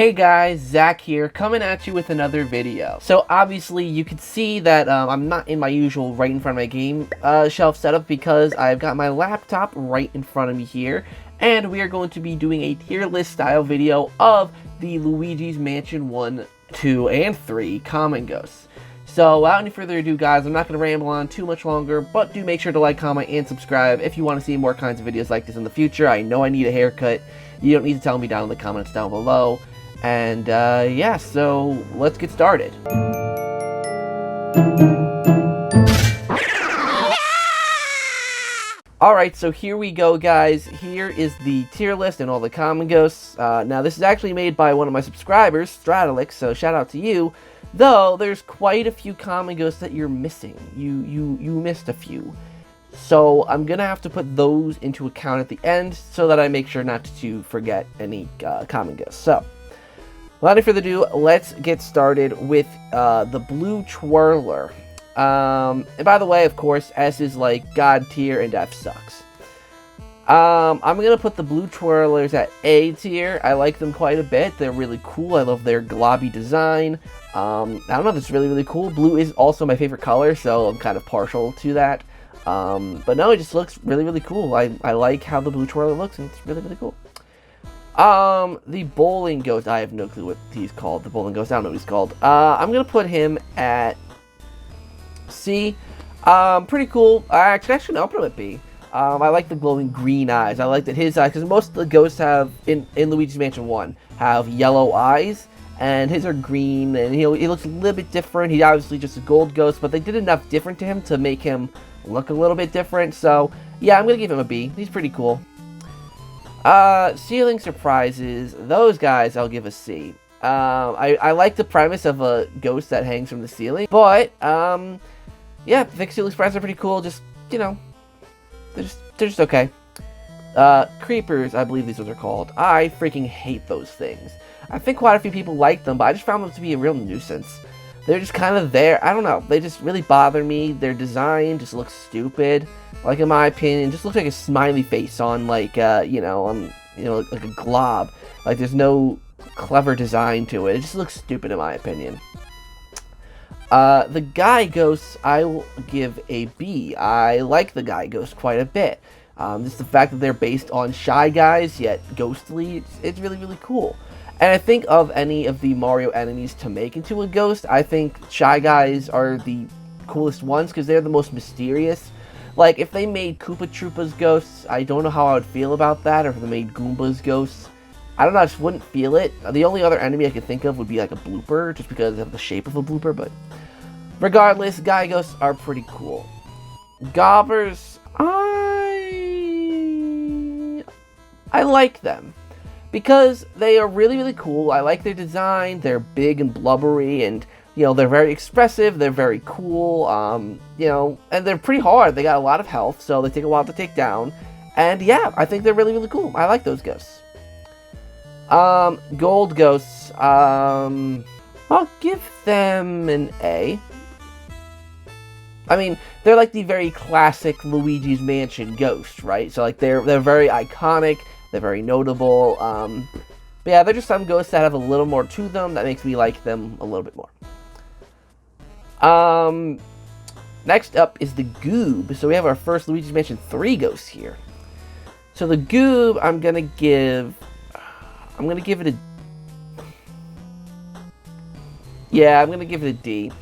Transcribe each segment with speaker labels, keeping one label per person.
Speaker 1: Hey guys, Zach here, coming at you with another video. So obviously you can see that I'm not in my usual right in front of my game shelf setup because I've got my laptop right in front of me here, and we are going to be doing a tier list style video of the Luigi's Mansion 1, 2, and 3 Common Ghosts. So without any further ado guys, I'm not going to ramble on too much longer, but do make sure to like, comment, and subscribe if you want to see more kinds of videos like this in the future. I know I need a haircut. You don't need to tell me down in the comments down below. And, yeah, so let's get started. Alright, so here we go, guys. Here is the tier list and all the common ghosts. Now, this is actually made by one of my subscribers, Stratolix, so shout out to you. Though, there's quite a few common ghosts that you're missing. You missed a few. So, I'm gonna have to put those into account at the end so that I make sure not to forget any common ghosts. So, without any further ado, let's get started with the Blue Twirler. And by the way, of course, S is like God tier and F sucks. I'm going to put the Blue Twirlers at A tier. I like them quite a bit. They're really cool. I love their globby design. I don't know, that's really cool. Blue is also my favorite color, so I'm kind of partial to that. But no, it just looks really cool. I like how the Blue Twirler looks, and it's really cool. The Bowling Ghost, I have no clue what he's called. The Bowling Ghost, I don't know what he's called. I'm gonna put him at C. Pretty cool. Actually, no, I'll put him at B. I like the glowing green eyes. I like that his eyes, because most of the ghosts have, in Luigi's Mansion 1, have yellow eyes, and his are green, and he looks a little bit different. He's obviously just a gold ghost, but they did enough different to him to make him look a little bit different, so yeah, I'm gonna give him a B. He's pretty cool. Ceiling Surprises, those guys I'll give a C. I like the premise of a ghost that hangs from the ceiling, but, yeah, I think Ceiling Surprises are pretty cool, just, you know, they're just okay. Creepers, I believe these ones are called. I freaking hate those things. I think quite a few people like them, but I just found them to be a real nuisance. They're just kind of there, I don't know, they just really bother me. Their design just looks stupid. Like, in my opinion, just looks like a smiley face on, like, like a glob. Like, there's no clever design to it. It just looks stupid, in my opinion. The Guy Ghosts, I will give a B. I like the Guy Ghosts quite a bit. Just the fact that they're based on Shy Guys, yet ghostly, it's really cool. And I think of any of the Mario enemies to make into a ghost, I think Shy Guys are the coolest ones, because they're the most mysterious. Like, if they made Koopa Troopas ghosts, I don't know how I would feel about that, or if they made Goombas ghosts. I don't know, I just wouldn't feel it. The only other enemy I could think of would be like a blooper, just because of the shape of a blooper, but regardless, Guy Ghosts are pretty cool. Gobbers, I like them, because they are really cool. I like their design, they're big and blubbery, and you know, they're very expressive, they're very cool, you know, and they're pretty hard. They got a lot of health, so they take a while to take down. And yeah, I think they're really cool. I like those ghosts. Gold Ghosts, I'll give them an A. I mean, they're like the very classic Luigi's Mansion ghost, right? So like they're very iconic, they're very notable, but yeah, they're just some ghosts that have a little more to them that makes me like them a little bit more. Next up is the Goob. So we have our first Luigi's Mansion 3 ghost here. So the Goob, I'm gonna give it a... Yeah, I'm gonna give it a D.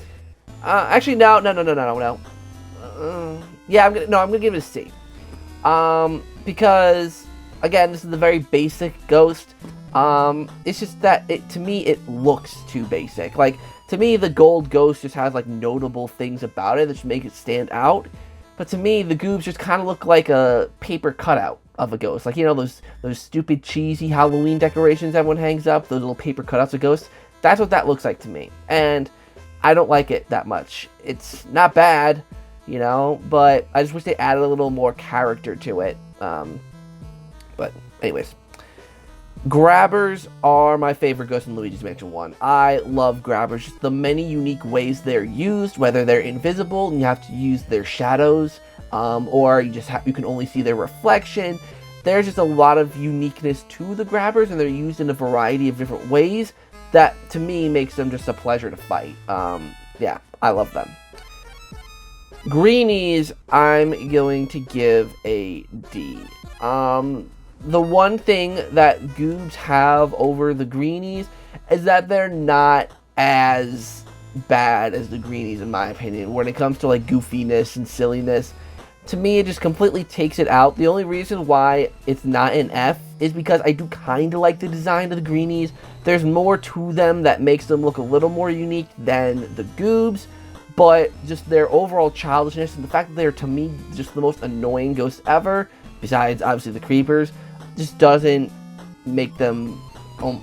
Speaker 1: Actually, no. Yeah, I'm gonna give it a C. Because, again, this is the very basic ghost. It's just that, to me, it looks too basic. Like, to me, the gold ghost just has, like, notable things about it that should make it stand out. But to me, the Goobs just kind of look like a paper cutout of a ghost. Like, you know, those stupid, cheesy Halloween decorations everyone hangs up, those little paper cutouts of ghosts? That's what that looks like to me. And I don't like it that much. It's not bad, you know, but I just wish they added a little more character to it. But, anyways. Grabbers are my favorite ghosts in Luigi's Mansion 1. I love grabbers, just the many unique ways they're used, whether they're invisible and you have to use their shadows, or you can only see their reflection. there's just a lot of uniqueness to the grabbers, and they're used in a variety of different ways that, to me, makes them just a pleasure to fight. Yeah, I love them. Greenies, I'm going to give a D. The one thing that Goobs have over the Greenies is that they're not as bad as the Greenies, in my opinion, when it comes to like goofiness and silliness. To me, it just completely takes it out. The only reason why it's not an F is because I do kind of like the design of the Greenies. There's more to them that makes them look a little more unique than the Goobs, but just their overall childishness and the fact that they're, to me, just the most annoying ghosts ever, besides obviously the Creepers, just doesn't make them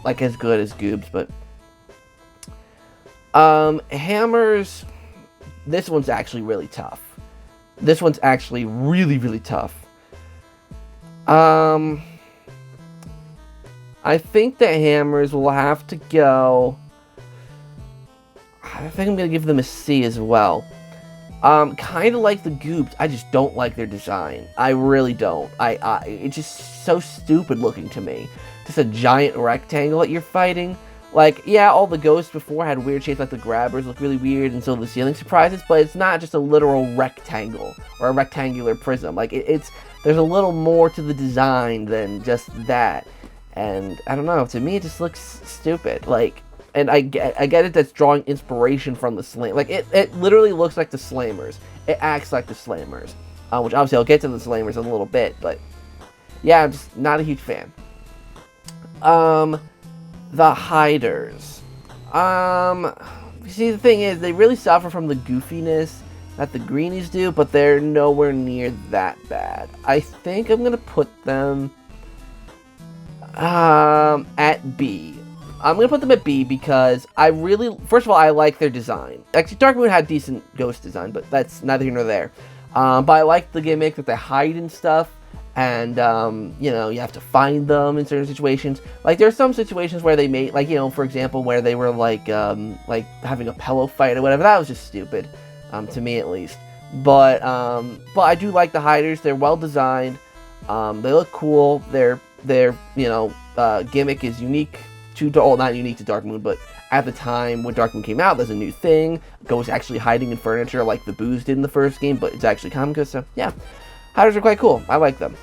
Speaker 1: like as good as Goobs. But Hammers, this one's actually really tough. This one's actually really, really tough. I think the Hammers will have to go... I think I'm going to give them a C as well. Kind of like the Goobs, I just don't like their design. I really don't. It's just so stupid looking to me. Just a giant rectangle that you're fighting. Like, yeah, all the ghosts before had weird shapes, like the grabbers look really weird, and so the ceiling surprises, but it's not just a literal rectangle, or a rectangular prism. Like, there's a little more to the design than just that. And, I don't know, to me it just looks stupid. Like, and I get it that's drawing inspiration from the Slam. Like, it literally looks like the Slammers. It acts like the Slammers. Which, obviously, I'll get to the Slammers in a little bit, but... yeah, I'm just not a huge fan. The Hiders. See, the thing is, they really suffer from the goofiness that the Greenies do, but they're nowhere near that bad. I think I'm gonna put them at B. I'm gonna put them at B because I really, first of all, I like their design. Actually, Dark Moon had decent ghost design, but that's neither here nor there. But I like the gimmick that they hide and stuff. And, you know, you have to find them in certain situations. Like, there's some situations where they made, like, you know, for example, where they were, like having a pillow fight or whatever. That was just stupid, to me at least. But I do like the Hiders. They're well designed. They look cool. Their you know, gimmick is unique to, well, not unique to Dark Moon, but at the time when Dark Moon came out, there's a new thing. Ghosts actually hiding in furniture like the Boos did in the first game, but it's actually comic good, so, yeah. Hiders are quite cool. I like them.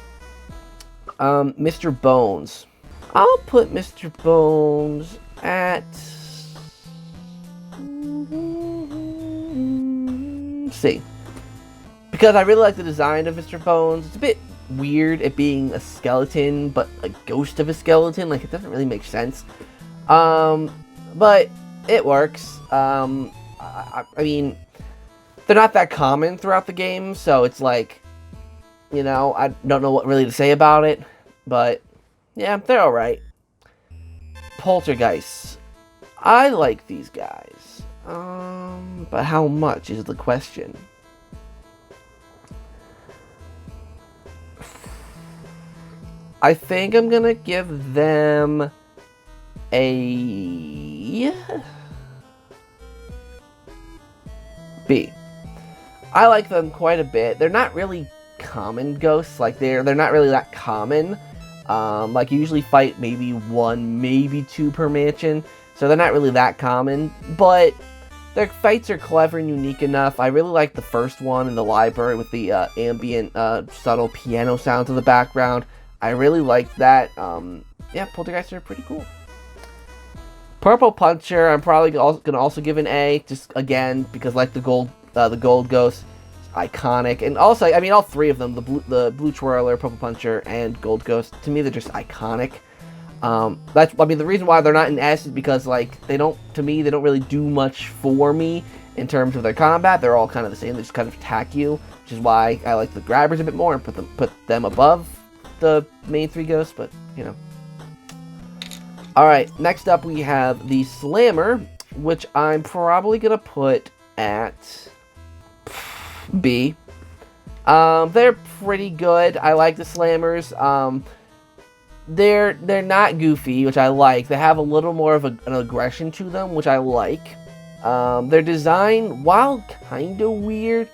Speaker 1: Mr. Bones. I'll put Mr. Bones at... C. Because I really like the design of Mr. Bones. It's a bit weird it being a skeleton, but a ghost of a skeleton. Like, it doesn't really make sense. But it works. I mean, they're not that common throughout the game, so it's like... you know, I don't know what really to say about it, but yeah, they're alright. Poltergeists. I like these guys. But how much is the question? I think I'm gonna give them a B. I like them quite a bit. They're not really common ghosts, like they're not really that common. Like you usually fight maybe 1, maybe 2 per mansion, so they're not really that common, but their fights are clever and unique enough. I really like the first one in the library with the ambient subtle piano sounds in the background. I really like that. Yeah, Poltergeists are pretty cool. Purple Puncher, I'm probably gonna also give an A, just again because like the gold ghost, iconic. And also, I mean, all three of them, the blue twirler, purple puncher, and gold ghost, to me they're just iconic. That's, I mean, the reason why they're not in S is because, like, they don't really do much for me in terms of their combat. They're all kind of the same. They just kind of attack you, which is why I like the grabbers a bit more and put them above the main 3 ghosts, but you know. Alright, next up we have the Slammer, which I'm probably gonna put at B. They're pretty good. I like the Slammers. They're not goofy, which I like. They have a little more of an aggression to them, which I like. Their design, while kind of weird,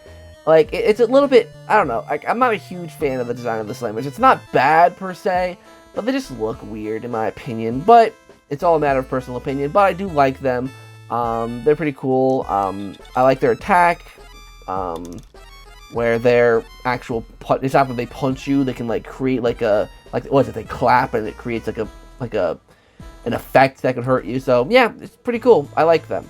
Speaker 1: Like, it's a little bit, I don't know, like, I'm not a huge fan of the design of the Slammers. It's not bad, per se, but they just look weird, in my opinion. But it's all a matter of personal opinion, but I do like them. They're pretty cool. I like their attack, where their actual, it's after they punch you, they can, like, create, like, what is it, they clap, and it creates, like, an effect that can hurt you. So, yeah, it's pretty cool. I like them.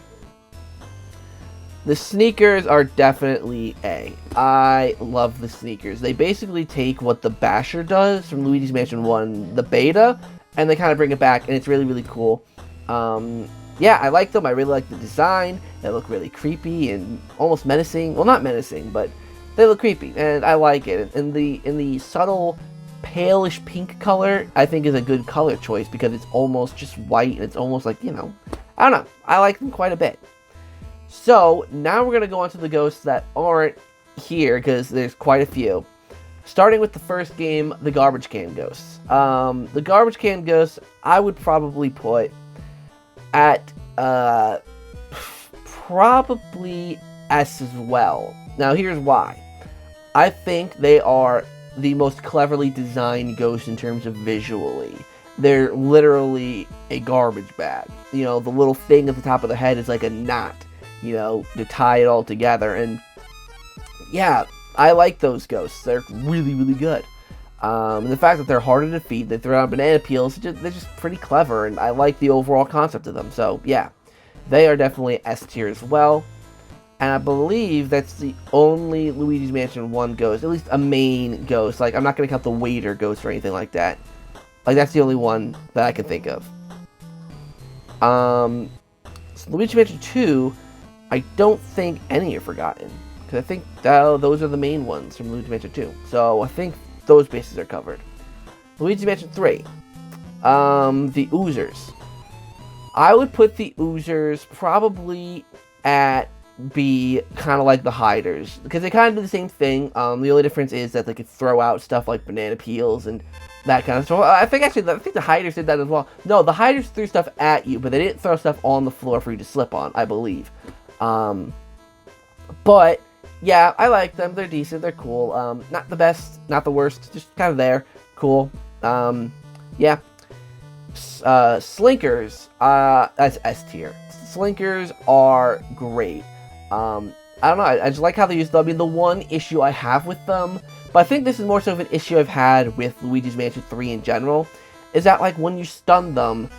Speaker 1: The sneakers are definitely A. I love the sneakers. They basically take what the Basher does from Luigi's Mansion 1, the beta, and they kind of bring it back, and it's really, really cool. Yeah, I like them. I really like the design. They look really creepy and almost menacing. Well, not menacing, but they look creepy, and I like it. And in the subtle palish pink color, I think is a good color choice because it's almost just white, and it's almost like, you know, I don't know. I like them quite a bit. So, now we're going to go on to the ghosts that aren't here, because there's quite a few. Starting with the first game, the Garbage Can Ghosts. The Garbage Can Ghosts, I would probably put at, probably S as well. Now, here's why. I think they are the most cleverly designed ghosts in terms of visually. They're literally a garbage bag. You know, the little thing at the top of the head is like a knot, you know, to tie it all together. And yeah, I like those ghosts. They're really, really good. And the fact that they're hard to defeat, they throw out banana peels, they're just pretty clever, and I like the overall concept of them. So yeah, they are definitely S tier as well. And I believe that's the only Luigi's Mansion 1 ghost, at least a main ghost. Like, I'm not going to count the waiter ghost or anything like that. Like, that's the only one that I can think of. So Luigi's Mansion 2, I don't think any are forgotten. Because I think those are the main ones from Luigi's Mansion 2. So I think those bases are covered. Luigi's Mansion 3. The Oozers. I would put the Oozers probably at B, kind of like the Hiders, because they kind of do the same thing. The only difference is that they could throw out stuff like banana peels and that kind of stuff. I think the Hiders did that as well. No, the Hiders threw stuff at you, but they didn't throw stuff on the floor for you to slip on, I believe. But yeah, I like them. They're decent. They're cool. Not the best, not the worst. Just kind of there. Cool. Yeah. Slinkers. That's S tier. Slinkers are great. I don't know. I just like how they use them. I mean, the one issue I have with them, but I think this is more so of an issue I've had with Luigi's Mansion 3 in general, is that, like, when you stun them,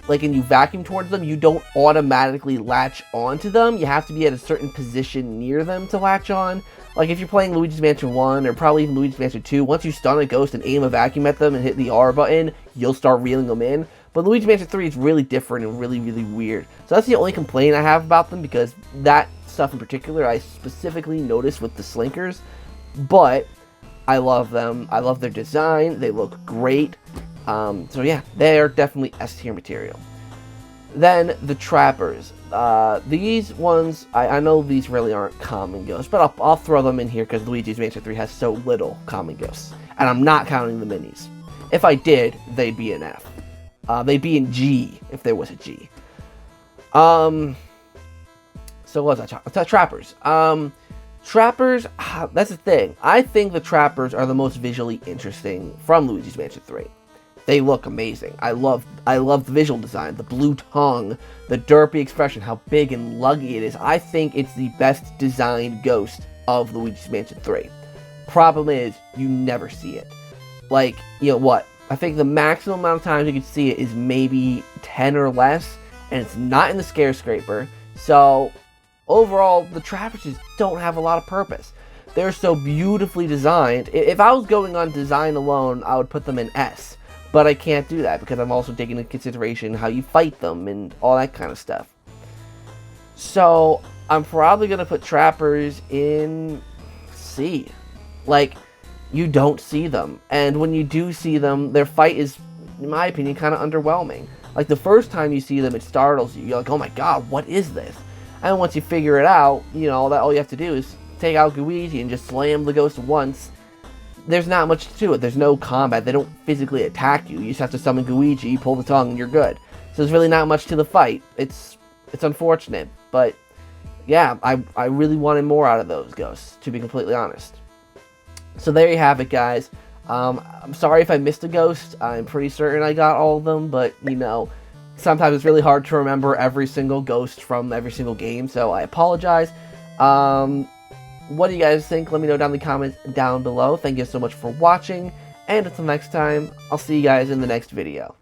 Speaker 1: like, and you vacuum towards them, you don't automatically latch onto them. You have to be at a certain position near them to latch on. Like, if you're playing Luigi's Mansion 1, or probably even Luigi's Mansion 2, once you stun a ghost and aim a vacuum at them and hit the R button, you'll start reeling them in. But Luigi's Mansion 3 is really different and really, really weird. So that's the only complaint I have about them, because that stuff in particular I specifically noticed with the Slinkers. But I love them. I love their design. They look great. So yeah, they are definitely S tier material. Then the Trappers. These ones, I know these really aren't common ghosts, but I'll throw them in here because Luigi's Mansion 3 has so little common ghosts. And I'm not counting the minis. If I did, they'd be an F. They'd be in G if there was a G. So what was that? Trappers. Trappers, that's the thing. I think the Trappers are the most visually interesting from Luigi's Mansion 3. They look amazing. I love the visual design, the blue tongue, the derpy expression, how big and luggy it is. I think it's the best designed ghost of Luigi's Mansion 3. Problem is, you never see it. Like, you know what? I think the maximum amount of times you can see it is maybe 10 or less, and it's not in the Scare Scraper. So, overall, the Trappers just don't have a lot of purpose. They're so beautifully designed. If I was going on design alone, I would put them in S. But I can't do that because I'm also taking into consideration how you fight them and all that kind of stuff. So, I'm probably going to put Trappers in C. Like, you don't see them. And when you do see them, their fight is, in my opinion, kind of underwhelming. Like, the first time you see them, it startles you. You're like, oh my god, what is this? And once you figure it out, you know, all you have to do is take out Luigi and just slam the ghost once. There's not much to it. There's no combat. They don't physically attack you. You just have to summon Luigi, pull the tongue, and you're good. So there's really not much to the fight. It's unfortunate, but yeah, I really wanted more out of those ghosts, to be completely honest. So there you have it, guys. I'm sorry if I missed a ghost. I'm pretty certain I got all of them, but, you know, sometimes it's really hard to remember every single ghost from every single game, so I apologize. What do you guys think? Let me know down in the comments down below. Thank you so much for watching, and until next time, I'll see you guys in the next video.